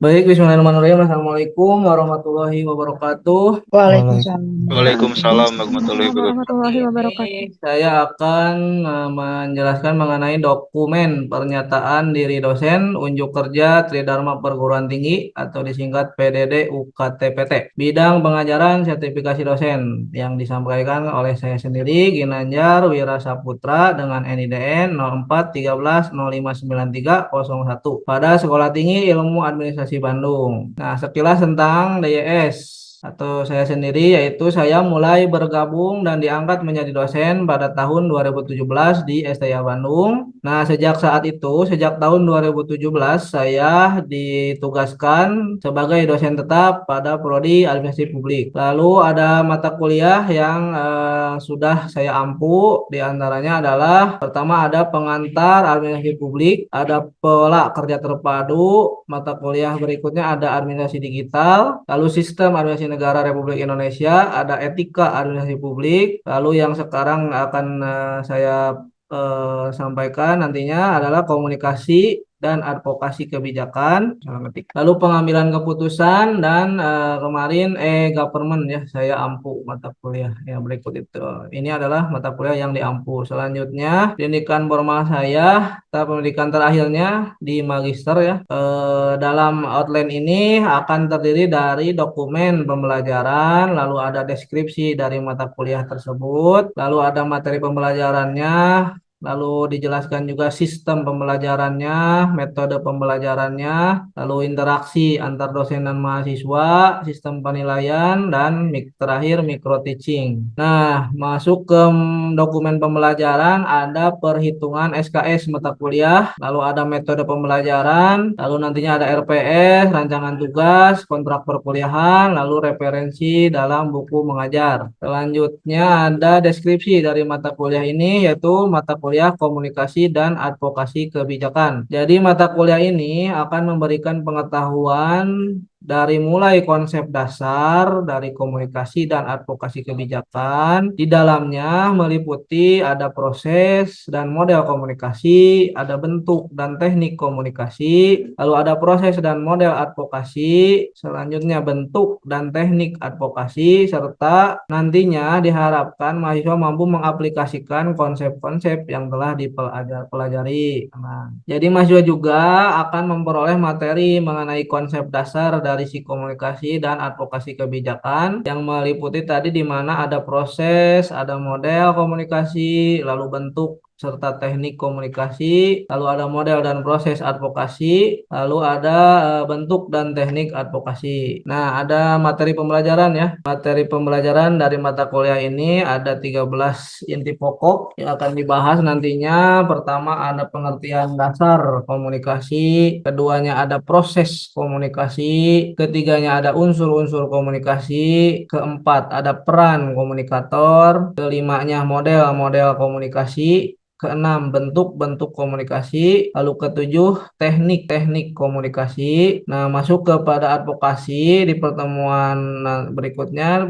Baik, bismillahirrahmanirrahim. Assalamualaikum warahmatullahi wabarakatuh. Waalaikumsalam Waalaikumsalam warahmatullahi wabarakatuh. warahmatullahi wabarakatuh. Ini saya akan menjelaskan mengenai dokumen pernyataan diri dosen unjuk kerja Tridharma Perguruan Tinggi atau disingkat PDD UKTPT. Bidang pengajaran sertifikasi dosen yang disampaikan oleh saya sendiri Ginanjar Wira Saputra dengan NIDN 0413059301 pada Sekolah Tinggi Ilmu Administrasi Bandung. Nah, sekilas tentang DYS atau saya sendiri, yaitu saya mulai bergabung dan diangkat menjadi dosen pada tahun 2017 di STIA Bandung. Nah, sejak tahun 2017 saya ditugaskan sebagai dosen tetap pada Prodi Administrasi Publik. Lalu ada mata kuliah yang sudah saya ampu, diantaranya adalah pertama ada pengantar administrasi publik, ada pola kerja terpadu, mata kuliah berikutnya ada administrasi digital, lalu sistem administrasi negara Republik Indonesia, ada etika administrasi publik, lalu yang sekarang akan saya sampaikan nantinya adalah komunikasi dan advokasi kebijakan. Lalu pengambilan keputusan dan kemarin e-government ya saya ampu mata kuliah yang berikut itu. Ini adalah mata kuliah yang diampu. Selanjutnya pendidikan formal saya, pendidikan terakhirnya di magister ya. Dalam outline ini akan terdiri dari dokumen pembelajaran, lalu ada deskripsi dari mata kuliah tersebut, lalu ada materi pembelajarannya, lalu dijelaskan juga sistem pembelajarannya, metode pembelajarannya, lalu interaksi antar dosen dan mahasiswa, sistem penilaian, dan terakhir micro teaching. Nah, masuk ke dokumen pembelajaran ada perhitungan SKS mata kuliah, lalu ada metode pembelajaran, lalu nantinya ada RPS, rancangan tugas, kontrak perkuliahan, lalu referensi dalam buku mengajar. Selanjutnya ada deskripsi dari mata kuliah ini, yaitu mata kuliah komunikasi dan advokasi kebijakan. Jadi mata kuliah ini akan memberikan pengetahuan dari mulai konsep dasar dari komunikasi dan advokasi kebijakan. Di dalamnya meliputi ada proses dan model komunikasi, ada bentuk dan teknik komunikasi, lalu ada proses dan model advokasi, selanjutnya bentuk dan teknik advokasi, serta nantinya diharapkan mahasiswa mampu mengaplikasikan konsep-konsep yang telah dipelajari. Nah, jadi mahasiswa juga akan memperoleh materi mengenai konsep dasar dari psikomunikasi dan advokasi kebijakan yang meliputi tadi di mana ada proses, ada model komunikasi, lalu bentuk serta teknik komunikasi, lalu ada model dan proses advokasi, lalu ada bentuk dan teknik advokasi. Nah, ada materi pembelajaran ya. Materi pembelajaran dari mata kuliah ini ada 13 inti pokok yang akan dibahas nantinya. Pertama ada pengertian dasar komunikasi, keduanya ada proses komunikasi, ketiganya ada unsur-unsur komunikasi, keempat ada peran komunikator, kelimanya model-model komunikasi, keenam, bentuk-bentuk komunikasi. Lalu ketujuh, teknik-teknik komunikasi. Nah, masuk kepada advokasi di pertemuan berikutnya,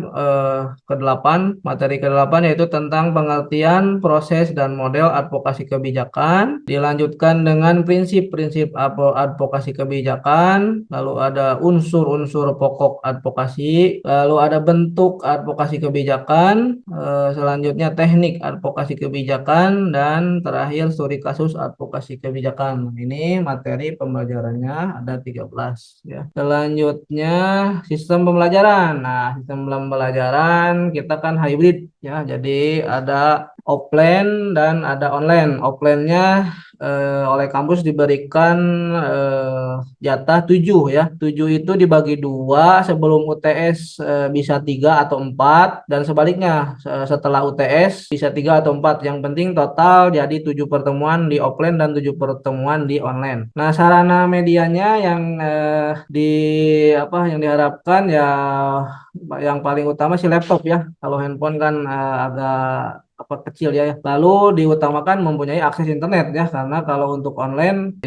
ke-8, materi ke-8 yaitu tentang pengertian proses dan model advokasi kebijakan. Dilanjutkan dengan prinsip-prinsip advokasi kebijakan. Lalu ada unsur-unsur pokok advokasi. Lalu ada bentuk advokasi kebijakan. Selanjutnya teknik advokasi kebijakan dan terakhir studi kasus advokasi kebijakan. Ini materi pembelajarannya ada 13 ya. Selanjutnya sistem pembelajaran. Nah, sistem pembelajaran kita kan hybrid ya. Jadi ada offline dan ada online. Offline-nya oleh kampus diberikan jatah 7 ya. 7 itu dibagi dua, sebelum UTS bisa 3 atau 4, dan sebaliknya setelah UTS bisa 3 atau 4. Yang penting total jadi 7 pertemuan di offline dan 7 pertemuan di online. Nah, sarana medianya yang yang diharapkan ya yang paling utama sih laptop ya. Kalau handphone kan agak kecil ya. Lalu diutamakan mempunyai akses internet ya, karena kalau untuk online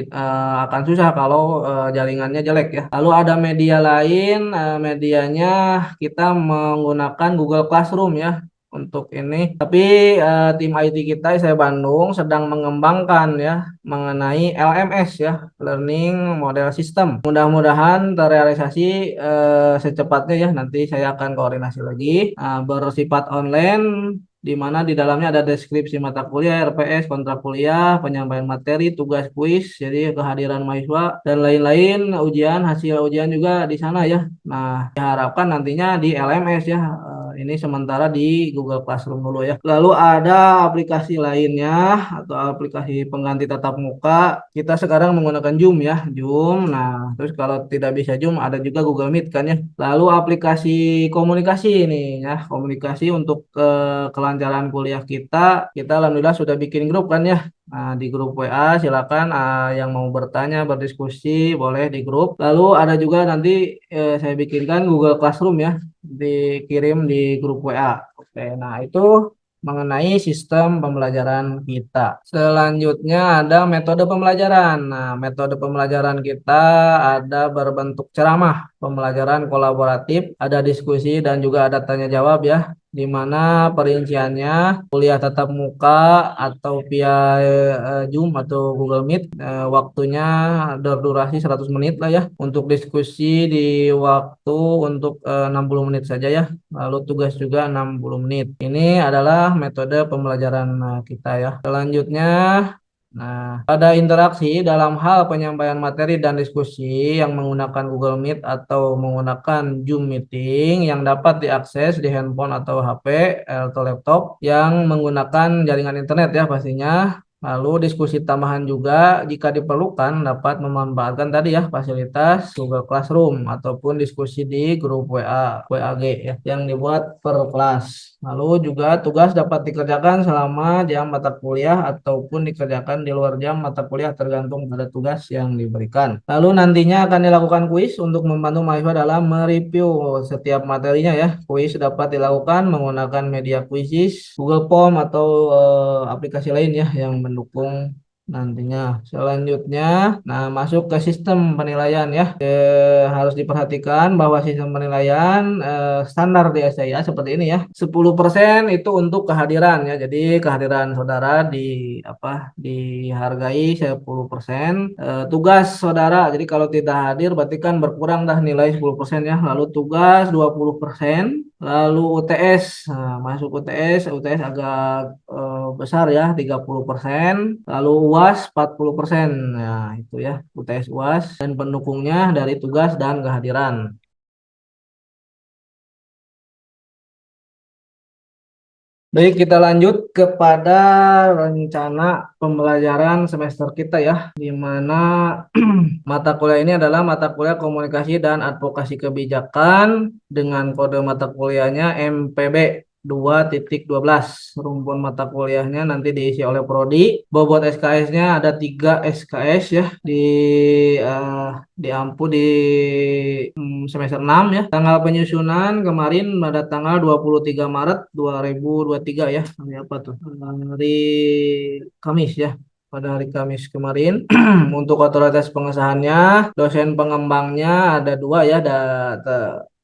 akan susah kalau jaringannya jelek ya. Lalu ada media lain, medianya kita menggunakan Google Classroom ya. untuk ini. Tapi tim IT kita saya Bandung sedang mengembangkan ya mengenai LMS ya, Learning Model System. Mudah-mudahan terrealisasi secepatnya ya. Nanti saya akan koordinasi lagi. Bersifat online di mana di dalamnya ada deskripsi mata kuliah, RPS, kontrak kuliah, penyampaian materi, tugas kuis, jadi kehadiran mahasiswa dan lain-lain, ujian, hasil ujian juga di sana ya. Nah, diharapkan nantinya di LMS ya. Ini sementara di Google Classroom dulu ya. Lalu ada aplikasi lainnya atau aplikasi pengganti tatap muka. Kita sekarang menggunakan Zoom ya, Zoom. Nah, terus kalau tidak bisa Zoom ada juga Google Meet kan ya. Lalu aplikasi komunikasi ini ya, komunikasi untuk kelancaran kuliah kita alhamdulillah sudah bikin grup kan ya. Nah, di grup WA silakan yang mau bertanya, berdiskusi boleh di grup. Lalu ada juga nanti saya bikinkan Google Classroom ya, dikirim di grup WA. Oke, nah itu mengenai sistem pembelajaran kita. Selanjutnya ada metode pembelajaran. Nah, metode pembelajaran kita ada berbentuk ceramah, pembelajaran kolaboratif, ada diskusi dan juga ada tanya jawab ya, di mana perinciannya kuliah tatap muka atau via Zoom atau Google Meet, waktunya berdurasi 100 menit lah ya. Untuk diskusi di waktu untuk 60 menit saja ya. Lalu tugas juga 60 menit. Ini adalah metode pembelajaran kita ya. Selanjutnya, nah, pada interaksi dalam hal penyampaian materi dan diskusi yang menggunakan Google Meet atau menggunakan Zoom Meeting yang dapat diakses di handphone atau HP atau laptop yang menggunakan jaringan internet ya pastinya. Lalu diskusi tambahan juga jika diperlukan dapat memanfaatkan tadi ya fasilitas Google Classroom ataupun diskusi di grup WA, WAG ya yang dibuat per kelas. Lalu juga tugas dapat dikerjakan selama jam mata kuliah ataupun dikerjakan di luar jam mata kuliah tergantung pada tugas yang diberikan. Lalu nantinya akan dilakukan kuis untuk membantu mahasiswa dalam mereview setiap materinya ya. Kuis dapat dilakukan menggunakan media kuisis, Google Form atau aplikasi lain ya yang mendukung nantinya. Selanjutnya, nah masuk ke sistem penilaian ya. Harus diperhatikan bahwa sistem penilaian standar di SIA seperti ini ya. 10% itu untuk kehadiran ya. Jadi kehadiran saudara dihargai 10%. Tugas saudara, jadi kalau tidak hadir berarti kan berkurang dah nilai 10% ya. Lalu tugas 20%. Lalu UTS, nah, masuk UTS agak besar ya 30%. Lalu UAS 40%. Nah, itu ya UTS UAS dan pendukungnya dari tugas dan kehadiran. Baik, kita lanjut kepada rencana pembelajaran semester kita ya, di mana mata kuliah ini adalah mata kuliah komunikasi dan advokasi kebijakan dengan kode mata kuliahnya MPB 2.12. Rumpun mata kuliahnya nanti diisi oleh prodi. Bobot SKS-nya ada 3 SKS ya di Ampu di semester 6 ya. Tanggal penyusunan kemarin pada tanggal 23 Maret 2023 ya. Hari apa tuh? Hari Kamis ya. Pada hari Kamis kemarin. Untuk otoritas pengesahannya, dosen pengembangnya ada dua ya.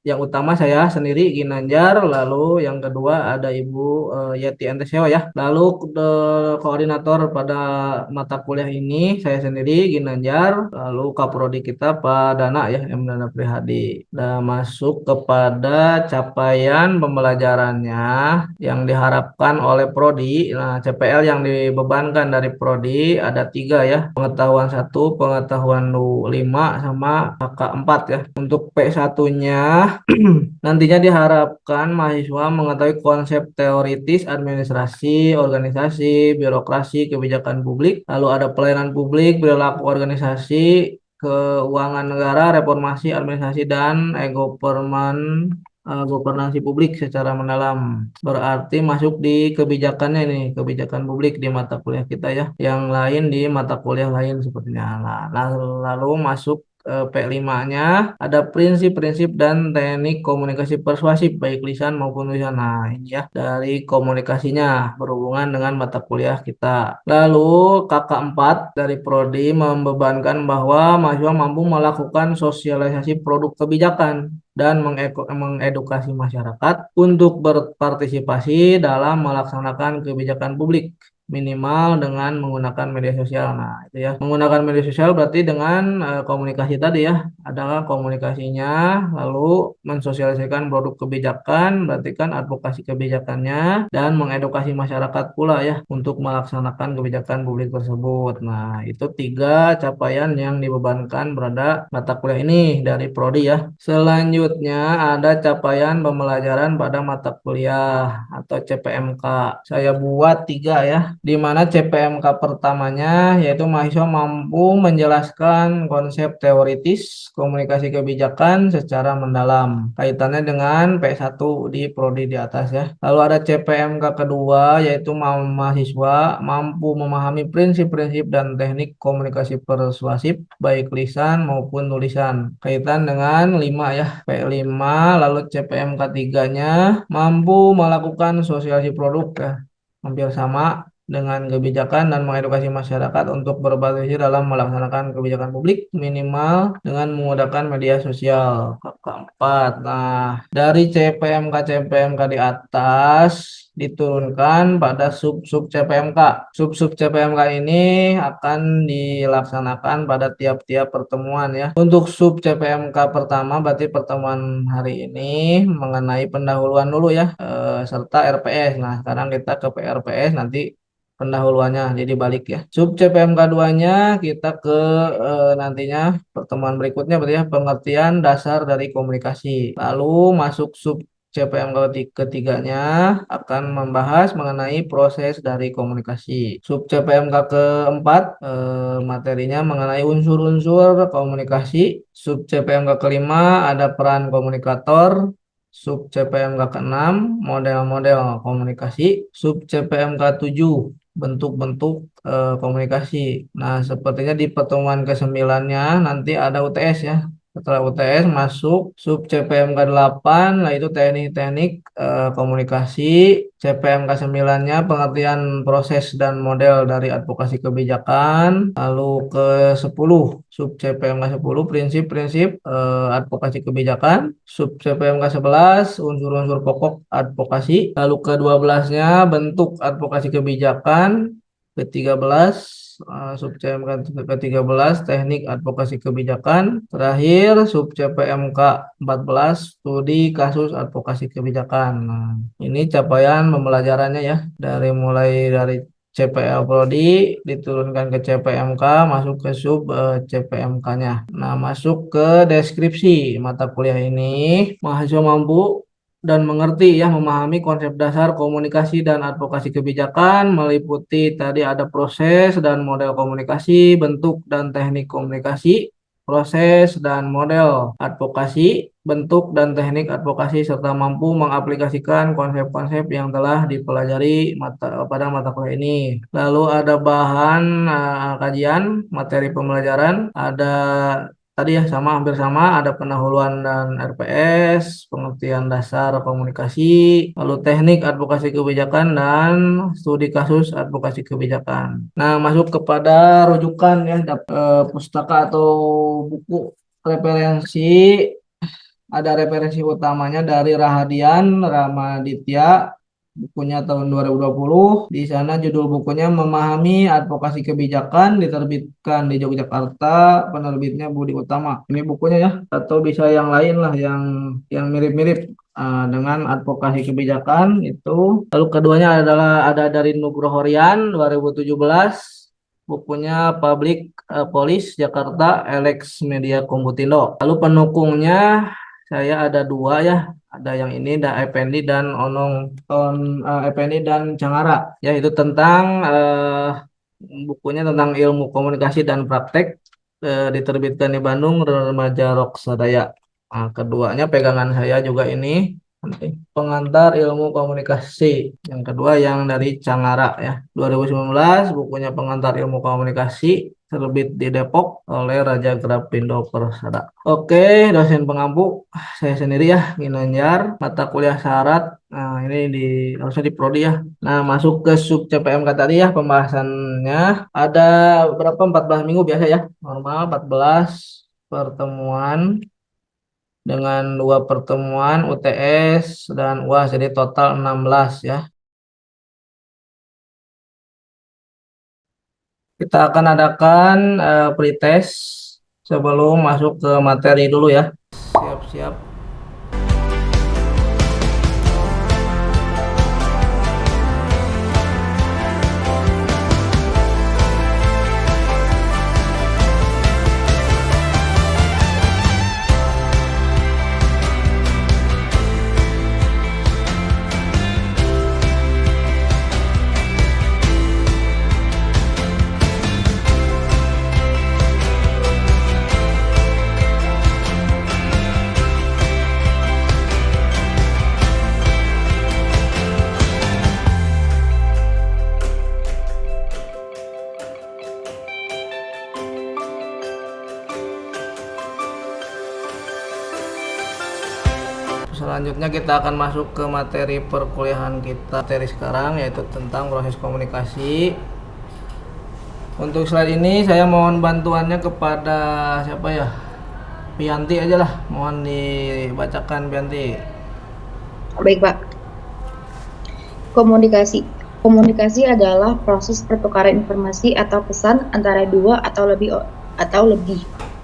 Yang utama saya sendiri Ginanjar, lalu yang kedua ada Ibu Yeti Anteseo ya. Lalu koordinator pada mata kuliah ini saya sendiri Ginanjar, lalu kaprodi kita Pak Dana ya, M Dana Prihadi. Dan masuk kepada capaian pembelajarannya yang diharapkan oleh prodi. Nah, CPL yang dibebankan dari prodi ada 3 ya, pengetahuan 1, pengetahuan 5, sama KK4 ya. Untuk P1-nya nantinya diharapkan mahasiswa mengetahui konsep teoritis administrasi, organisasi, birokrasi, kebijakan publik, lalu ada pelayanan publik, perilaku organisasi, keuangan negara, reformasi administrasi, dan e-government, governansi publik secara mendalam. Berarti masuk di kebijakannya ini, kebijakan publik di mata kuliah kita ya. Yang lain di mata kuliah lain sepertinya. Nah, lalu masuk P5-nya ada prinsip-prinsip dan teknik komunikasi persuasif baik lisan maupun tulisan. Nah, ini ya dari komunikasinya berhubungan dengan mata kuliah kita. Lalu KK4 dari prodi membebankan bahwa mahasiswa mampu melakukan sosialisasi produk kebijakan dan mengedukasi masyarakat untuk berpartisipasi dalam melaksanakan kebijakan publik minimal dengan menggunakan media sosial. Nah, itu ya. Menggunakan media sosial berarti dengan komunikasi tadi ya. Adalah komunikasinya, lalu mensosialisasikan produk kebijakan, berarti kan advokasi kebijakannya, dan mengedukasi masyarakat pula ya untuk melaksanakan kebijakan publik tersebut. Nah, itu tiga capaian yang dibebankan pada mata kuliah ini dari Prodi ya. Selanjutnya ada capaian pembelajaran pada mata kuliah atau CPMK. Saya buat tiga ya, di mana CPMK pertamanya yaitu mahasiswa mampu menjelaskan konsep teoritis komunikasi kebijakan secara mendalam. Kaitannya dengan P1 di prodi di atas ya. Lalu ada CPMK kedua yaitu mahasiswa mampu memahami prinsip-prinsip dan teknik komunikasi persuasif baik lisan maupun tulisan. Kaitan dengan 5 ya, P5. Lalu CPMK tiganya mampu melakukan sosialisasi produk ya, hampir sama dengan kebijakan dan mengedukasi masyarakat untuk berpartisipasi dalam melaksanakan kebijakan publik minimal dengan menggunakan media sosial. Keempat, nah dari CPMK di atas diturunkan pada sub-sub CPMK. Sub-sub CPMK ini akan dilaksanakan pada tiap-tiap pertemuan ya. Untuk sub CPMK pertama berarti pertemuan hari ini mengenai pendahuluan dulu ya, serta RPS. Nah, sekarang kita ke PRPS nanti pendahuluannya jadi balik ya. Sub CPMK 2-nya kita ke nantinya pertemuan berikutnya berarti ya pengertian dasar dari komunikasi. Lalu masuk sub CPMK ketiganya akan membahas mengenai proses dari komunikasi. Sub CPMK keempat materinya mengenai unsur-unsur komunikasi. Sub CPMK kelima ada peran komunikator. Sub CPMK ke-6 model-model komunikasi. Sub CPMK 7 bentuk-bentuk komunikasi. Nah, sepertinya di pertemuan ke-9-nya nanti ada UTS ya. Setelah UTS masuk sub CPMK 8, nah itu teknik-teknik komunikasi. CPMK 9-nya pengertian proses dan model dari advokasi kebijakan. Lalu ke 10, sub CPMK 10 prinsip-prinsip advokasi kebijakan. Sub CPMK 11 unsur-unsur pokok advokasi. Lalu ke 12-nya bentuk advokasi kebijakan. Ke-13 sub CPMK ke-13 teknik advokasi kebijakan. Terakhir sub CPMK 14 studi kasus advokasi kebijakan. Nah, ini capaian pembelajarannya ya mulai dari CPL Prodi diturunkan ke CPMK masuk ke sub CPMK-nya. Nah, masuk ke deskripsi mata kuliah ini. Mahasiswa mampu dan mengerti ya memahami konsep dasar komunikasi dan advokasi kebijakan meliputi tadi ada proses dan model komunikasi, bentuk dan teknik komunikasi, proses dan model advokasi, bentuk dan teknik advokasi serta mampu mengaplikasikan konsep-konsep yang telah dipelajari pada mata kuliah ini. Lalu ada bahan kajian, materi pembelajaran, ada tadi ya sama hampir sama ada pendahuluan dan RPS, pengertian dasar komunikasi, lalu teknik advokasi kebijakan dan studi kasus advokasi kebijakan. Nah, masuk kepada rujukan ya pustaka atau buku referensi. Ada referensi utamanya dari Rahadian Ramaditya, bukunya tahun 2020. Di sana judul bukunya Memahami Advokasi Kebijakan, diterbitkan di Yogyakarta, penerbitnya Budi Utama. Ini bukunya ya, atau bisa yang lain lah yang mirip-mirip dengan advokasi kebijakan itu. Lalu keduanya ada dari Nugroho Rian 2017. Bukunya Public Policy Jakarta, Alex Media Komputindo. Lalu pendukungnya saya ada dua ya, ada yang ini, ada Effendi dan Onong, Effendi dan Cangara, ya itu tentang bukunya tentang ilmu komunikasi dan praktek, diterbitkan di Bandung Remaja Roksadaya. Nah, keduanya pegangan saya juga ini, pengantar ilmu komunikasi. Yang kedua yang dari Cangara ya, 2019 bukunya pengantar ilmu komunikasi terbit di Depok oleh Raja Grapindo Persada. Oke, dosen pengampu saya sendiri ya, Ginanjar, mata kuliah syarat. Nah, ini harusnya di prodi ya. Nah, masuk ke sub CPMK tadi ya pembahasannya ada berapa 14 minggu biasa ya. Normal 14 pertemuan dengan 2 pertemuan UTS dan UAS, jadi total 16 ya. Kita akan adakan pretest sebelum masuk ke materi dulu ya. Siap-siap. Selanjutnya kita akan masuk ke materi perkuliahan kita materi sekarang, yaitu tentang proses komunikasi. Untuk slide ini saya mohon bantuannya kepada siapa ya? Pianti aja lah, mohon dibacakan Pianti. Baik, Pak. Komunikasi. Komunikasi adalah proses pertukaran informasi atau pesan antara dua atau lebih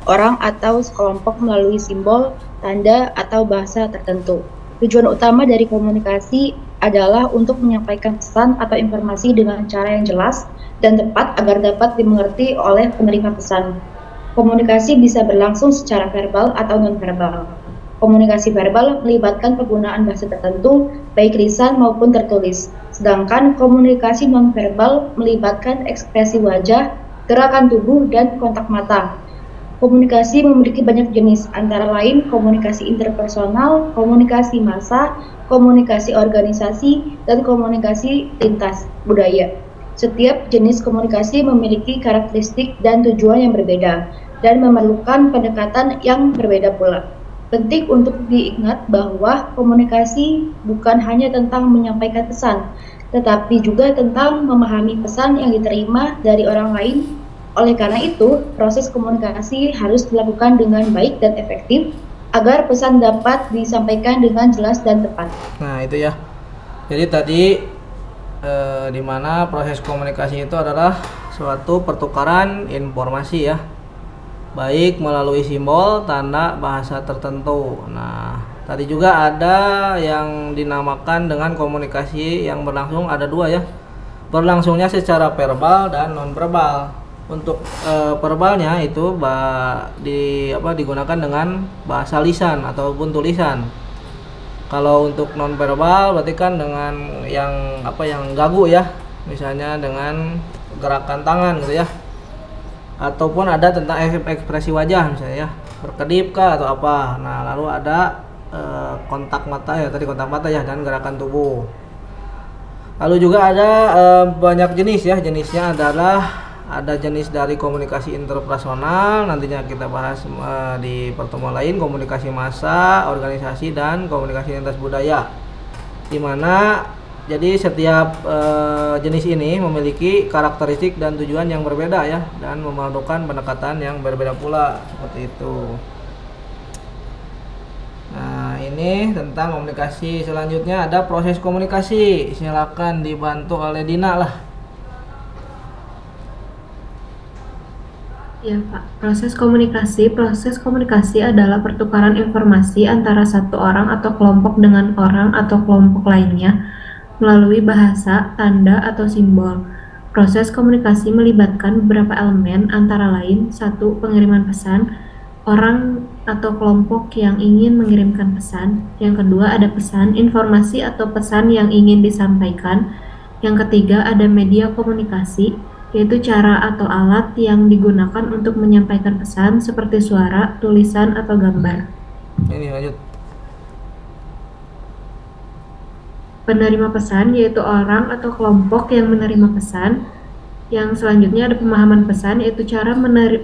orang atau sekelompok melalui simbol, tanda, atau bahasa tertentu. Tujuan utama dari komunikasi adalah untuk menyampaikan pesan atau informasi dengan cara yang jelas dan tepat agar dapat dimengerti oleh penerima pesan. Komunikasi bisa berlangsung secara verbal atau non-verbal. Komunikasi verbal melibatkan penggunaan bahasa tertentu, baik lisan maupun tertulis. Sedangkan komunikasi non-verbal melibatkan ekspresi wajah, gerakan tubuh, dan kontak mata. Komunikasi memiliki banyak jenis, antara lain komunikasi interpersonal, komunikasi massa, komunikasi organisasi, dan komunikasi lintas budaya. Setiap jenis komunikasi memiliki karakteristik dan tujuan yang berbeda, dan memerlukan pendekatan yang berbeda pula. Penting untuk diingat bahwa komunikasi bukan hanya tentang menyampaikan pesan, tetapi juga tentang memahami pesan yang diterima dari orang lain. Oleh karena itu, proses komunikasi harus dilakukan dengan baik dan efektif agar pesan dapat disampaikan dengan jelas dan tepat. Nah, itu ya. Jadi tadi di mana proses komunikasi itu adalah suatu pertukaran informasi ya, baik melalui simbol, tanda, bahasa tertentu. Nah, tadi juga ada yang dinamakan dengan komunikasi yang berlangsung, ada dua ya. Berlangsungnya secara verbal dan non-verbal. Untuk verbalnya itu digunakan dengan bahasa lisan ataupun tulisan. Kalau untuk non-verbal berarti kan dengan yang gagu ya, misalnya dengan gerakan tangan gitu ya, ataupun ada tentang ekspresi wajah misalnya ya, berkedip kah atau apa. Nah, lalu ada kontak mata ya, tadi kontak mata ya, dan gerakan tubuh. Lalu juga ada banyak jenis ya, jenisnya adalah ada jenis dari komunikasi interpersonal, nantinya kita bahas di pertemuan lain, komunikasi massa, organisasi, dan komunikasi lintas budaya. Dimana jadi setiap jenis ini memiliki karakteristik dan tujuan yang berbeda ya, dan memerlukan pendekatan yang berbeda pula, seperti itu. Nah, ini tentang komunikasi. Selanjutnya ada proses komunikasi. Silakan dibantu oleh Dina lah. Ya, Pak. Proses komunikasi adalah pertukaran informasi antara satu orang atau kelompok dengan orang atau kelompok lainnya melalui bahasa, tanda, atau simbol. Proses komunikasi melibatkan beberapa elemen, antara lain: 1. Pengiriman pesan, orang atau kelompok yang ingin mengirimkan pesan. Yang kedua, ada pesan, informasi atau pesan yang ingin disampaikan. Yang ketiga, ada media komunikasi, yaitu cara atau alat yang digunakan untuk menyampaikan pesan seperti suara, tulisan, atau gambar. Ini lanjut. Penerima pesan, yaitu orang atau kelompok yang menerima pesan. Yang selanjutnya ada pemahaman pesan, yaitu cara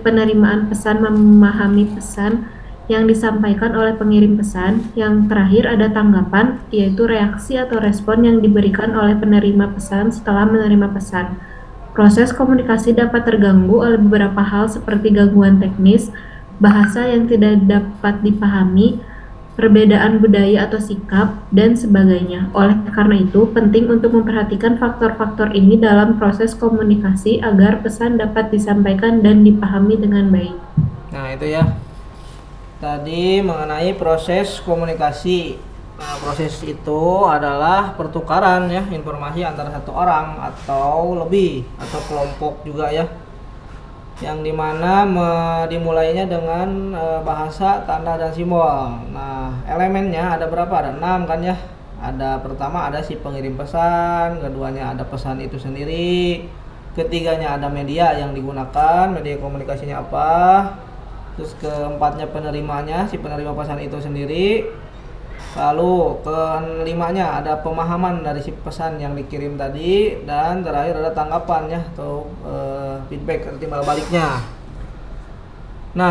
penerimaan pesan, memahami pesan yang disampaikan oleh pengirim pesan. Yang terakhir ada tanggapan, yaitu reaksi atau respon yang diberikan oleh penerima pesan setelah menerima pesan. Proses komunikasi dapat terganggu oleh beberapa hal seperti gangguan teknis, bahasa yang tidak dapat dipahami, perbedaan budaya atau sikap, dan sebagainya. Oleh karena itu, penting untuk memperhatikan faktor-faktor ini dalam proses komunikasi agar pesan dapat disampaikan dan dipahami dengan baik. Nah, itu ya. Tadi mengenai proses komunikasi. Nah, proses itu adalah pertukaran ya informasi antara satu orang atau lebih atau kelompok juga ya. Yang dimana dimulainya dengan bahasa, tanda, dan simbol. Nah, elemennya ada berapa? Ada 6 kan ya. Ada pertama ada si pengirim pesan, keduanya ada pesan itu sendiri, ketiganya ada media yang digunakan, media komunikasinya apa, terus keempatnya penerimanya, si penerima pesan itu sendiri, lalu kelimanya ada pemahaman dari si pesan yang dikirim tadi, dan terakhir ada tanggapan ya atau feedback timbal baliknya. Nah,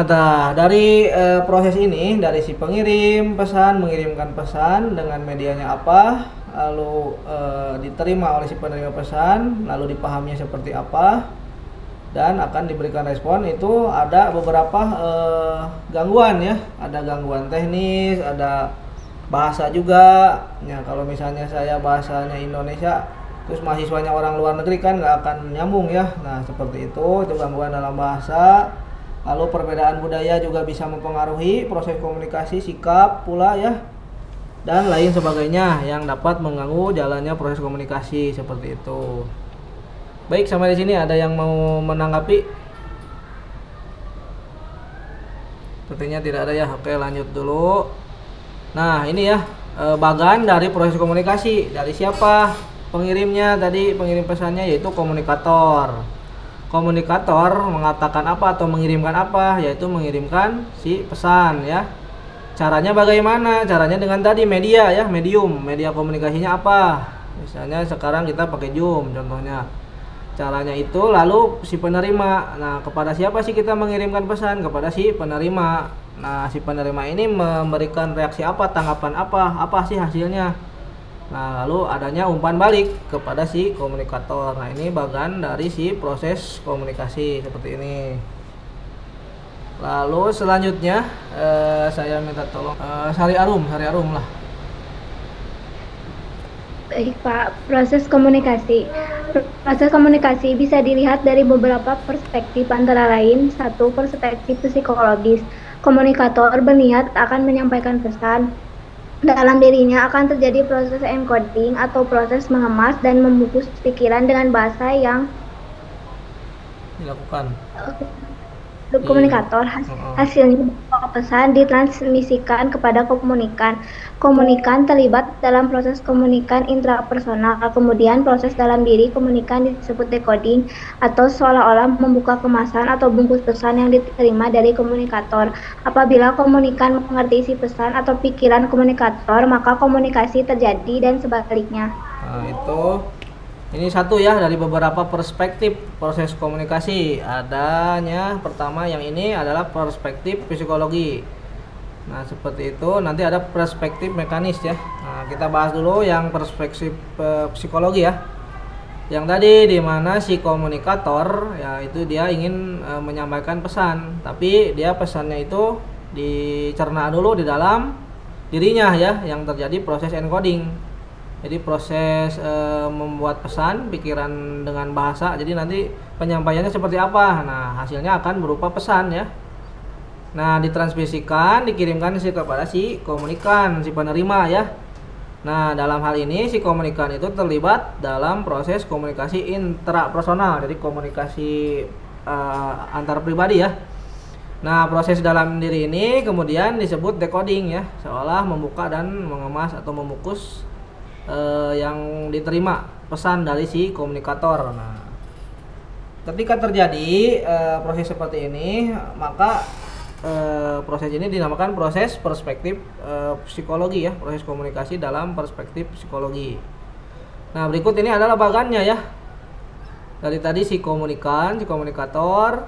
dari proses ini, dari si pengirim pesan mengirimkan pesan dengan medianya apa, lalu diterima oleh si penerima pesan, lalu dipahaminya seperti apa, dan akan diberikan respon. Itu ada beberapa gangguan ya, ada gangguan teknis, ada bahasa juga ya. Kalau misalnya saya bahasanya Indonesia terus mahasiswanya orang luar negeri kan nggak akan nyambung ya. Nah, seperti itu gangguan dalam bahasa. Lalu perbedaan budaya juga bisa mempengaruhi proses komunikasi, sikap pula ya, dan lain sebagainya yang dapat mengganggu jalannya proses komunikasi seperti itu. Baik, sampai di sini ada yang mau menanggapi? Sepertinya tidak ada ya. Oke, lanjut dulu. Nah, ini ya bagian dari proses komunikasi. Dari siapa pengirimnya? Tadi pengirim pesannya yaitu komunikator. Komunikator mengatakan apa atau mengirimkan apa? Yaitu mengirimkan si pesan ya. Caranya bagaimana? Caranya dengan tadi media ya, medium. Media komunikasinya apa? Misalnya sekarang kita pakai Zoom contohnya. Caranya itu lalu si penerima. Nah, kepada siapa sih kita mengirimkan pesan? Kepada si penerima. Nah, si penerima ini memberikan reaksi apa, tanggapan apa sih hasilnya. Nah, lalu adanya umpan balik kepada si komunikator. Nah, ini bagian dari si proses komunikasi seperti ini. Lalu selanjutnya saya minta tolong Sari Arum lah. Baik Pak, proses komunikasi. Proses komunikasi bisa dilihat dari beberapa perspektif, antara lain, satu, perspektif psikologis. Komunikator berniat akan menyampaikan pesan. Dalam dirinya akan terjadi proses encoding atau proses mengemas dan membungkus pikiran dengan bahasa yang Dilakukan. komunikator. Hasilnya pesan ditransmisikan kepada komunikan. Komunikan terlibat dalam proses komunikan intrapersonal. Kemudian proses dalam diri komunikan disebut decoding atau seolah-olah membuka kemasan atau bungkus pesan yang diterima dari komunikator. Apabila komunikan mengerti isi pesan atau pikiran komunikator, maka komunikasi terjadi dan sebaliknya. Nah, ini satu ya dari beberapa perspektif proses komunikasi. Adanya pertama yang ini adalah perspektif psikologi. Nah, seperti itu. Nanti ada perspektif mekanis ya. Nah, kita bahas dulu yang perspektif psikologi ya. Yang tadi di mana si komunikator ya itu dia ingin menyampaikan pesan, tapi dia pesannya itu dicerna dulu di dalam dirinya ya, yang terjadi proses encoding. Jadi proses membuat pesan, pikiran dengan bahasa. Jadi nanti penyampaiannya seperti apa? Nah, hasilnya akan berupa pesan ya. Nah, ditransmisikan, dikirimkan kepada si komunikan, si penerima ya. Nah, dalam hal ini si komunikan itu terlibat dalam proses komunikasi intrapersonal. Jadi komunikasi antar pribadi ya. Nah, proses dalam diri ini kemudian disebut decoding ya, seolah membuka dan mengemas atau membungkus yang diterima pesan dari si komunikator. Nah, ketika terjadi proses seperti ini, maka proses ini dinamakan proses perspektif psikologi ya, proses komunikasi dalam perspektif psikologi. Nah, berikut ini adalah bagannya ya. Dari tadi si komunikator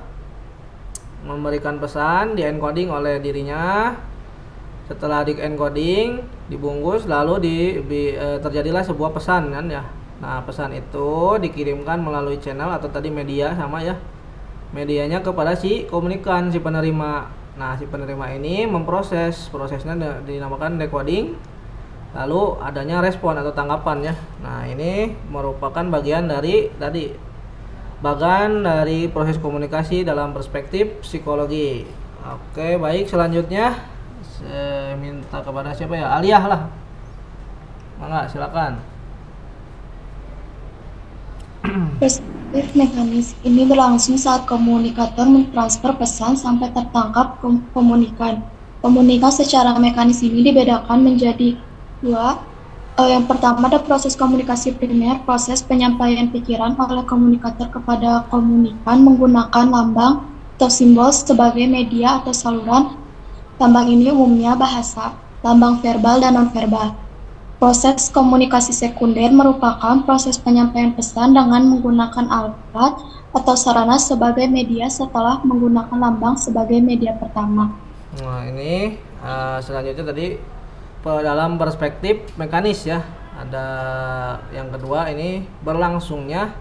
memberikan pesan, di-encoding oleh dirinya. Setelah di-encoding, dibungkus, lalu terjadilah sebuah pesan kan ya. Nah, pesan itu dikirimkan melalui channel atau tadi media sama ya. Medianya kepada si komunikan, si penerima. Nah, si penerima ini memproses, prosesnya dinamakan decoding. Lalu adanya respon atau tanggapan ya. Nah, ini merupakan bagian dari proses komunikasi dalam perspektif psikologi. Oke, baik, selanjutnya saya minta kepada siapa ya? Aliyah lah. Mangga, silakan. Perspektif mekanis ini berlangsung saat komunikator mentransfer pesan sampai tertangkap komunikan. Komunikan secara mekanis ini dibedakan menjadi dua. Yang pertama ada proses komunikasi primer, proses penyampaian pikiran oleh komunikator kepada komunikan menggunakan lambang atau simbol sebagai media atau saluran. Lambang ini umumnya bahasa, lambang verbal dan nonverbal. Proses komunikasi sekunder merupakan proses penyampaian pesan dengan menggunakan alat atau sarana sebagai media setelah menggunakan lambang sebagai media pertama. Nah, ini selanjutnya tadi dalam perspektif mekanis ya. Ada yang kedua, ini berlangsungnya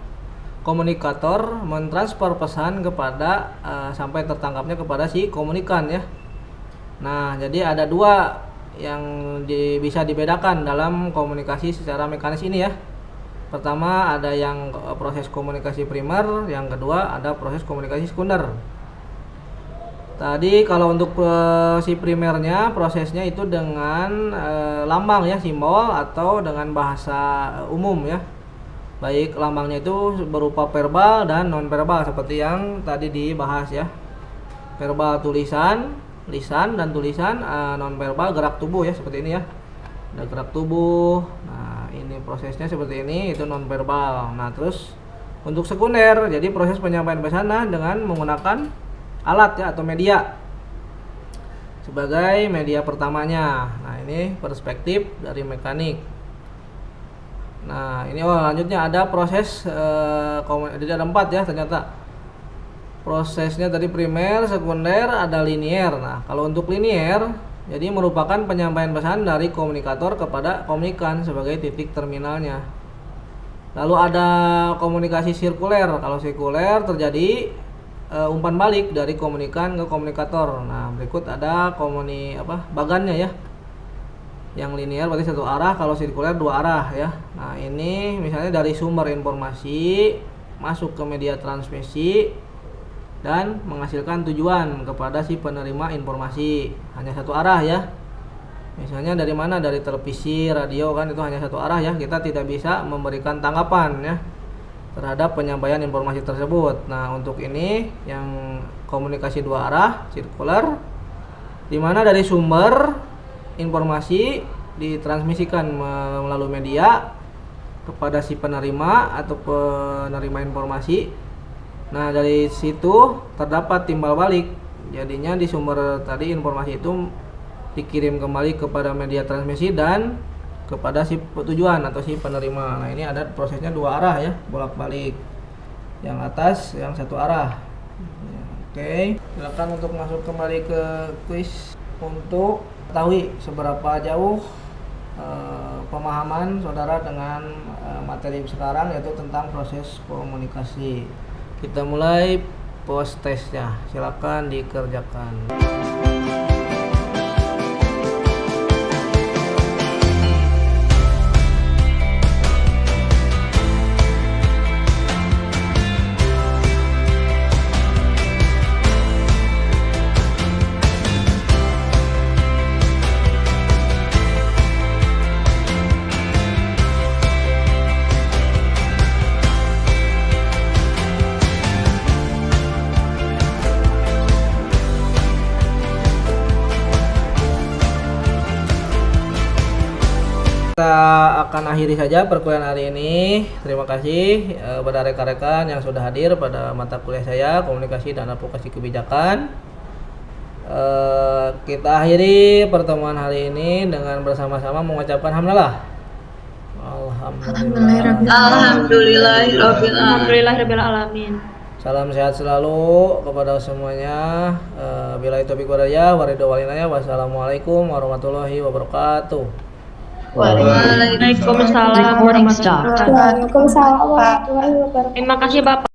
komunikator mentransfer pesan kepada sampai tertangkapnya kepada si komunikan ya. Nah, jadi ada dua yang bisa dibedakan dalam komunikasi secara mekanis ini ya. Pertama ada yang proses komunikasi primer, yang kedua ada proses komunikasi sekunder. Tadi kalau untuk si primernya prosesnya itu dengan lambang ya, simbol atau dengan bahasa umum ya. Baik lambangnya itu berupa verbal dan non verbal seperti yang tadi dibahas ya. Verbal tulisan, lisan dan tulisan, non verbal gerak tubuh ya, seperti ini ya. Ada gerak tubuh. Nah, ini prosesnya seperti ini, itu non verbal. Nah, terus untuk sekunder, jadi proses penyampaian pesan dengan menggunakan alat ya atau media sebagai media pertamanya. Nah, ini perspektif dari mekanik. Nah, ini lanjutnya ada proses jadi ada 4 ya ternyata. Prosesnya tadi primer, sekunder, ada linier. Nah, kalau untuk linier, jadi merupakan penyampaian pesan dari komunikator kepada komunikan sebagai titik terminalnya. Lalu ada komunikasi sirkuler. Kalau sirkuler terjadi umpan balik dari komunikan ke komunikator. Nah, berikut ada bagannya ya. Yang linier berarti satu arah, kalau sirkuler dua arah ya. Nah, ini misalnya dari sumber informasi masuk ke media transmisi dan menghasilkan tujuan kepada si penerima informasi, hanya satu arah ya. Misalnya dari mana, dari televisi, radio kan itu hanya satu arah ya. Kita tidak bisa memberikan tanggapan ya terhadap penyampaian informasi tersebut. Nah, untuk ini yang komunikasi dua arah, sirkuler, di mana dari sumber informasi ditransmisikan melalui media kepada si penerima atau penerima informasi. Nah, dari situ terdapat timbal balik. Jadinya di sumber tadi informasi itu dikirim kembali kepada media transmisi dan kepada si tujuan atau si penerima. Nah, ini ada prosesnya dua arah ya, bolak-balik. Yang atas, yang satu arah. Oke, silakan untuk masuk kembali ke kuis untuk ketahui seberapa jauh pemahaman saudara dengan materi sekarang, yaitu tentang proses komunikasi. Kita mulai post testnya, silakan dikerjakan. Kita akan akhiri saja perkuliahan hari ini. Terima kasih kepada rekan-rekan yang sudah hadir pada mata kuliah saya Komunikasi dan Advokasi Kebijakan. Kita akhiri pertemuan hari ini dengan bersama-sama mengucapkan hamdalah. Alhamdulillahirabbil Salam sehat selalu kepada semuanya. Billahi taufiq wal hidayah, wassalamualaikum warahmatullahi wabarakatuh. Waalaikumsalam warahmatullahi wabarakatuh. Waalaikumsalam warahmatullahi wabarakatuh. Terima kasih Bapak.